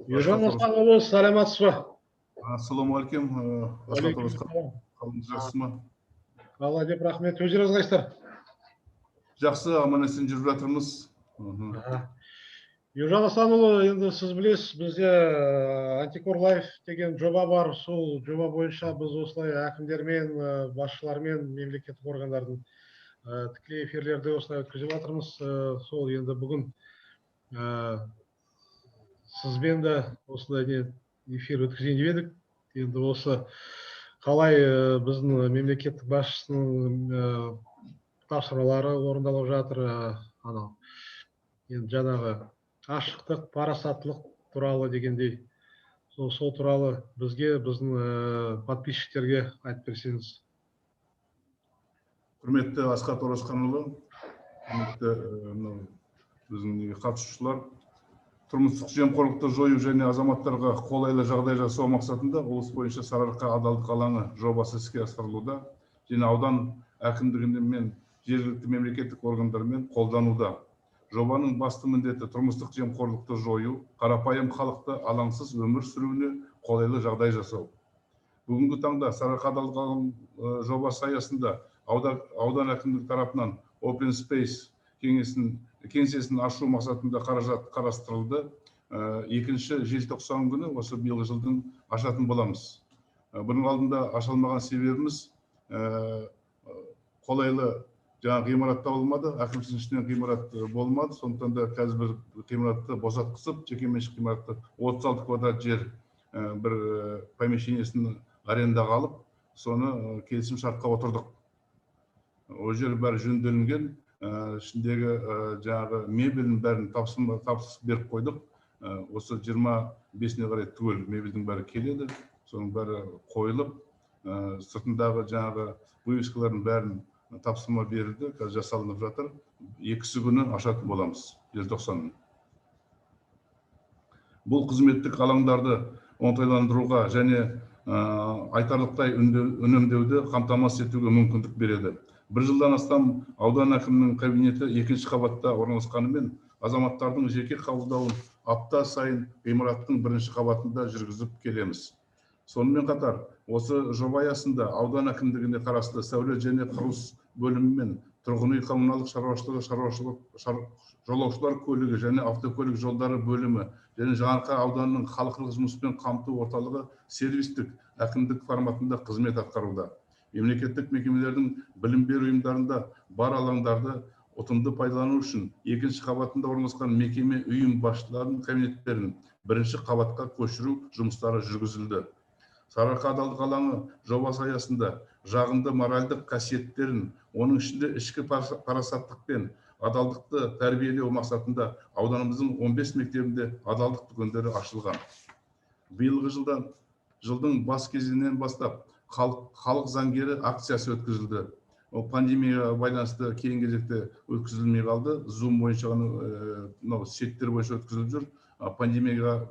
Ержан Асанұлы, саламатсыз ба? Ассалаумағалейкум, Асхат Орысхан. Алейкум. Қалыңыз жақсы ма? Алла деп рахмет. Өздеріңіз қайсыздар? Жақсы, аман есен жүріп жатырмыз. Ержан Асанұлы, енді сіз білесіз, бізде Антикор Лайф деген жоба бар. Сол жоба бойынша біз осылай әкімдермен, басшылармен, мемлекеттік органдардың тікелей эфирлерді осылай өткізіп жатырмыз. Сол енді бүгін сізбен де осылай эфир өткізейін деп едік. Енді осы қалай біздің мемлекеттік басшысының тапсырмалары орындалып жатыр, анау енді жаңағы ашықтық, парасаттылық туралы дегендей, сол туралы бізге, біздің подписчиктерге айтып берсеңіз. Құрметті Асхат Орысханұлы, құрметті біздің қатысушылар, тұрмыстық жемқорлықты жою және азаматтарға қолайлы жағдай жасау мақсатында облыс бойынша Сарыарқа адалдық алаңы жобасы іске асырылуда және аудан әкімдігімен жергілікті мемлекеттік органдармен қолдануда. Жобаның басты міндеті тұрмыстық жемқорлықты жою, қарапайым халықты алаңсыз өмір сүруіне қолайлы жағдай жасау. Бүгінгі таңда Сарыарқа адалдық алаңы жобасы аясында аудан әкімдік тарапынан Open Space кеңсесін ашу мақсатында қаражат қарастырылды. 2 желтоқсан күні осы биылғы жылдың ашатын боламыз. Бұның алдында ашылмаған себебіміз қолайлы ғимаратта болмады, әкімшілік ішінен ғимарат болмады. Сондықтан да қазір ғимаратты босатқызып, жекеменшік ғимаратты 36 квадрат жер бір помещениесін арендаға алып, соны келісім шартқа отырдық. Ол жер бәрі жөнделінген, ішіндегі жаңағы мебелін бәрін тапсырыс беріп қойдық. Осы 25-не қарай түгел мебелдің бәрі келеді, соның бәрі қойылып, сыртындағы жаңағы вывескалардың бәрін тапсырма берілді, қазір жасалынып жатыр. 2 күні ашатын боламыз, желтоқсанның. Бұл қызметтік алаңдарды оңтайландыруға және айтарлықтай үнемдеуді қамтамасыз етуге мүмкіндік береді. 1 жылдан астам аудан әкімінің кабинеті 2-ші қабатта орналасқанымен, азаматтардың жеке қабылдауын апта сайын ғимараттың 1-ші қабатында жүргізіп келеміз. Сонымен қатар, осы жоба аясында аудан әкімдігіне қарасты сәулет және құрылыс бөлімі мен тұрғын үй коммуналдық шаруашылық, жолаушылар көлігі және автокөлік жолдары бөлімі және Жаңаарқа ауданының халықаралық жұмыспен қамту орталығы сервистік әкімдік форматында қызмет атқаруда. Мемлекеттік мекемелердің білім беру ұйымдарында бар алаңдарды ұтымды пайдалану үшін 2-ші қабатында орналасқан мекеме ұйым басшыларының кабинеттерін 1-ші қабатқа көшіру жұмыстары жүргізілді. Сарыарқа адалдық алаңы жобасы аясында жағымды моральдық қасиеттерін, оның ішінде ішкі парасаттық пен адалдықты тәрбиелеу мақсатында ауданымыздың 15 мектебінде адалдық дүкендері ашылған. Биылғы жылдың бас кезінен бастап халық заңгері акциясы өткізілді. Пандемияға байланысты кейінгі кезекте өткізілмей қалды. Zoom бойынша сеттер бойынша өткізіліп жүр. Пандемияға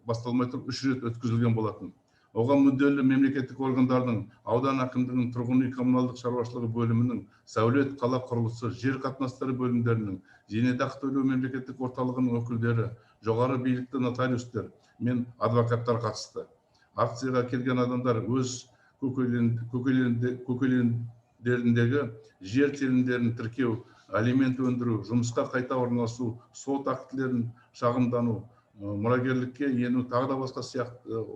басталмай тұрып 3 рет өткізілген болатын. Оған мүдделі мемлекеттік органдардың, аудан әкімдігінің тұрғын үй коммуналдық шаруашылығы бөлімінің, сәулет, қала құрылысы, жер қатынастары бөлімдерінің, зейнетақы төлеу мемлекеттік орталығының өкілдері, жоғары билікті нотариустер мен адвокаттар қатысты. Акцияға келген адамдар өз көкейлеріндегі жер телімдерін тіркеу, алимент өндіру, жұмысқа қайта орналасу, сот актілерін шағымдану, мұрагерлікке ену тағы да басқа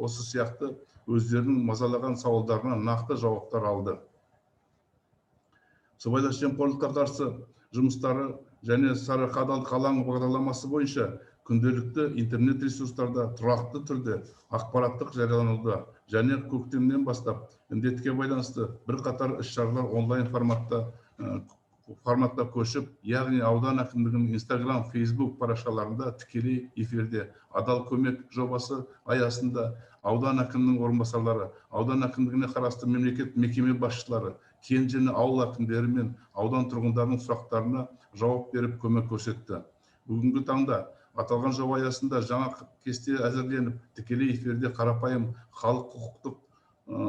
осы сияқты өздерінің мазалаған сауалдарына нақты жауаптар алды. Сыбайлас жемқорлыққа қарсы жұмыстары және Сарыарқа адалдық алаңы бағдарламасы бойынша күнделікті интернет ресурстарда тұрақты түрде ақпараттық жариялануда және көктемнен бастап індетке байланысты бірқатар іс-шаралар онлайн форматта көшіп, яғни аудан әкімдігінің Instagram, Facebook парақшаларында тікелей эфирде адал көмек жобасы аясында аудан әкімінің орынбасарлары, аудан әкімдігіне қарасты мемлекет мекеме басшылары, кен және ауыл әкімдері мен аудан тұрғындарының сұрақтарына жауап беріп көмек көрсетті. Бүгінгі таңда аталған жоба аясында жаңа кесте әзірленіп, тікелей эфирде қарапайым халық құқықтық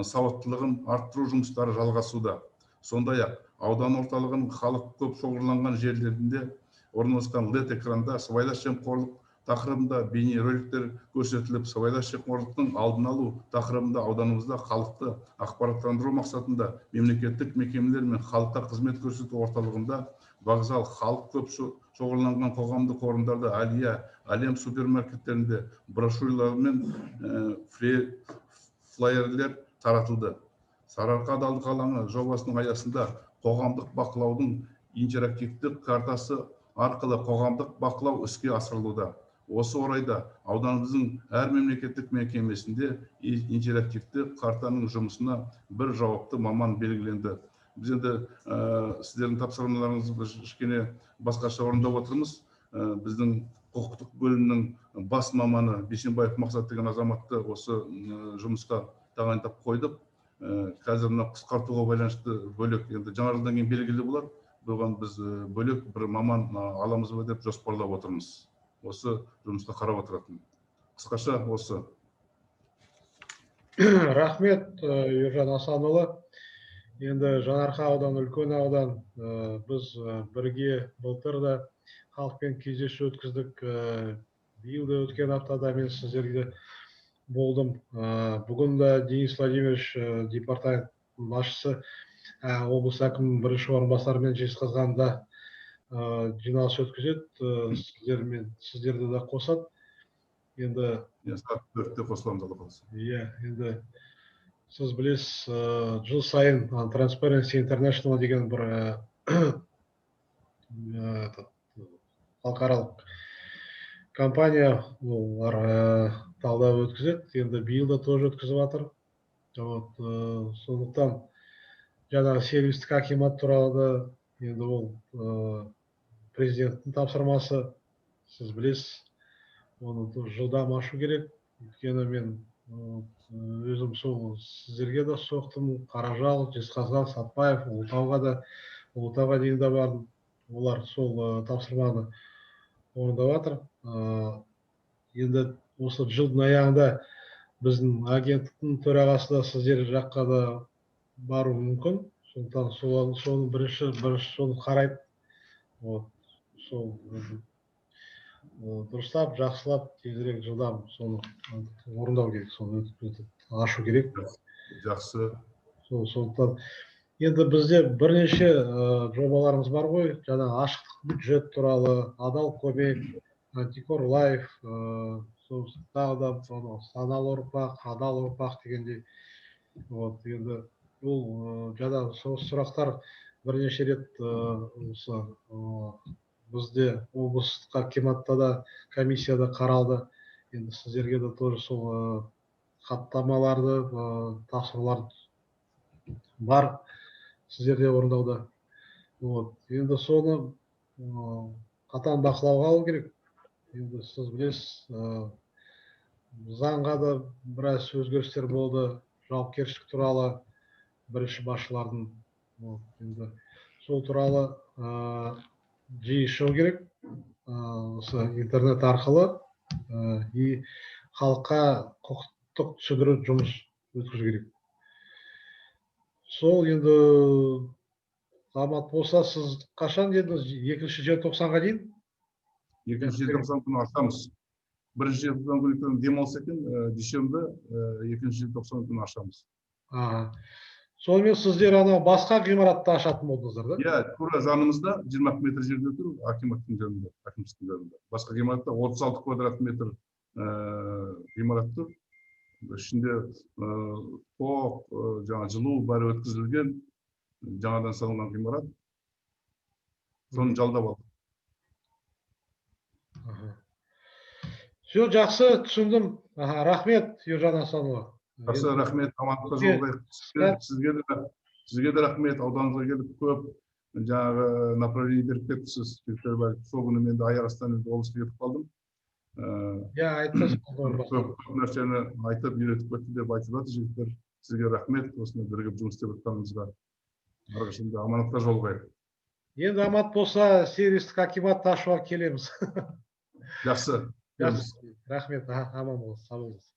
сауаттылығын арттыру жұмыстары жалғасуда. Сондай-ақ аудан орталығының халық көп шоғырланған жерлерінде орналасқан LED экранда сыбайлас жемқорлық тақырыбында бейнероликтер көрсетіліп, сыбайлас жемқорлықтың алдын алу тақырыбында ауданымызда халықты ақпараттандыру мақсатында мемлекеттік мекемелер мен халыққа қызмет көрсету орталығында вокзал, халық көп шоғырланған қоғамдық орындарда, Алия, Әлем супермаркеттерінде брошюралар мен флайерлер таратылды. Сарыарқа адалдық алаңы жобасының аясында қоғамдық бақылаудың интерактивтік картасы арқылы қоғамдық бақылау іске асырылуда. Осы орайда ауданымыздың әр мемлекеттік мекемесінде интерактивті картаның жұмысына бір жауапты маман белгіленді. Біз енді сіздердің тапсырмаларыңызды кішкене басқаша орындап отырмыз. Біздің құқықтық бөлімнің бас маманы Бейсенбаев Мақсат деген азаматты осы жұмысқа тағайындап қойдық. Қазір мына қысқартуға байланысты бөлек, енді жаңа жылдан кейін белгілі болар. Бұған біз бөлек бір маман аламыз ба деп жоспарлап отырмыз. Осы жұмысқа қарап отыратын. Қысқаша осы. Рахмет, Ержан Асанұлы. Енді Жаңаарқа ауданы үлкен аудан. Біз бірге былтыр да халықпен кездесу өткіздік. Биыл да өткен аптада мен сіздерге болдым. Бүгін де Денис Владимирович, департамент басшысы, облыс әкімінің бірінші орынбасарымен Жезқазғанда жиналыс өткізеді. Сіздерді де қосады. Енді сағат 4-те қосыламыз Алла қаласа. Иә, енді сіз білесіз, жыл сайын Transparency International деген бір халықаралық компания олар талдау өткізеді. Енді биыл да тоже өткізіп жатыр. Сондықтан жаңағы сервистік акимат туралы да енді ол президенттің тапсырмасы, сіз білесіз, оны жылдам ашу керек. Өйткені мен өзім сол сіздерге де соқтым, Қаражал, Жезқазған, Сатпаев, Ұлытауға дейін де бардым. Олар сол тапсырманы орындап жатыр. Енді осы жылдың аяғында біздің агенттіктің төрағасы да сіздер жаққа да бару мүмкін. Сондықтан соны бірінші соны қарайды. Сол дұрыстап, жақсылап, тезірек жылдам соны орындау керек, соны ашу керек. Жақсы. Сондықтан енді бізде бірнеше жобаларымыз бар ғой. Жаңа ашықтық бюджет туралы, адал көмек, Антикор Лайф, тағы да саналы ұрпақ, адал ұрпақ дегендей. Енді бұл жаңа сұрақтар бірнеше рет осы бізде облыстық акиматта да комиссияда қаралды. Енді сіздерге де тоже сол хаттамаларды, тапсырмалар бар сіздерде орындауда. Енді соны қатаң бақылауға алу керек. Енді сіз білесіз, заңға да біраз өзгерістер болды, жауапкершілік туралы бірінші басшылардың. Енді сол туралы жиі шығу керек, осы интернет арқылы и халыққа құқықтық түсіндіру жұмыс өткізу керек. Сол енді замат болса, сіз қашан дедіңіз? 2-ші желтоқсанға дейін? 2-ші желтоқсан күні ашамыз. 1-ші желтоқсан күні демалыс екен, дүйсенбі, 2-ші желтоқсан күні ашамыз. Сонымен сіздер анау басқа ғимаратта ашатын болдыңыздар, да? Иә, тура жанымызда 20 метр жерде тұр, акиматтың жанында, әкімшіліктің жанында. Басқа ғимаратта 36 квадрат метр ғимарат тұр. Ішінде тоқ, жаңа жылу бәрі өткізілген, жаңадан салынған ғимарат. Соны жалдап алдық. Все, жақсы, түсіндім. Рахмет, Ержан Асанұлы. Жақсы, рахмет, амандықта жолығайық. Сізге де рахмет, ауданыңызға келіп көп жаңағы направление беріп кеттісіз. Сол күні мен де аяқ астынан облысқа кетіп қалдым. Иә, айтыңыз. Көп нәрсені айтып, үйретіп кетті деп айтып жатыр жігіттер. Сізге рахмет, осында бірігіп жұмыс істеп жатқанымызға. Арқашында амандықта жолығайық. Енді амат болса, сервистік акиматты ашуға келеміз. Жақсы. Рахмет, аман болыңыз, сау болыңыз.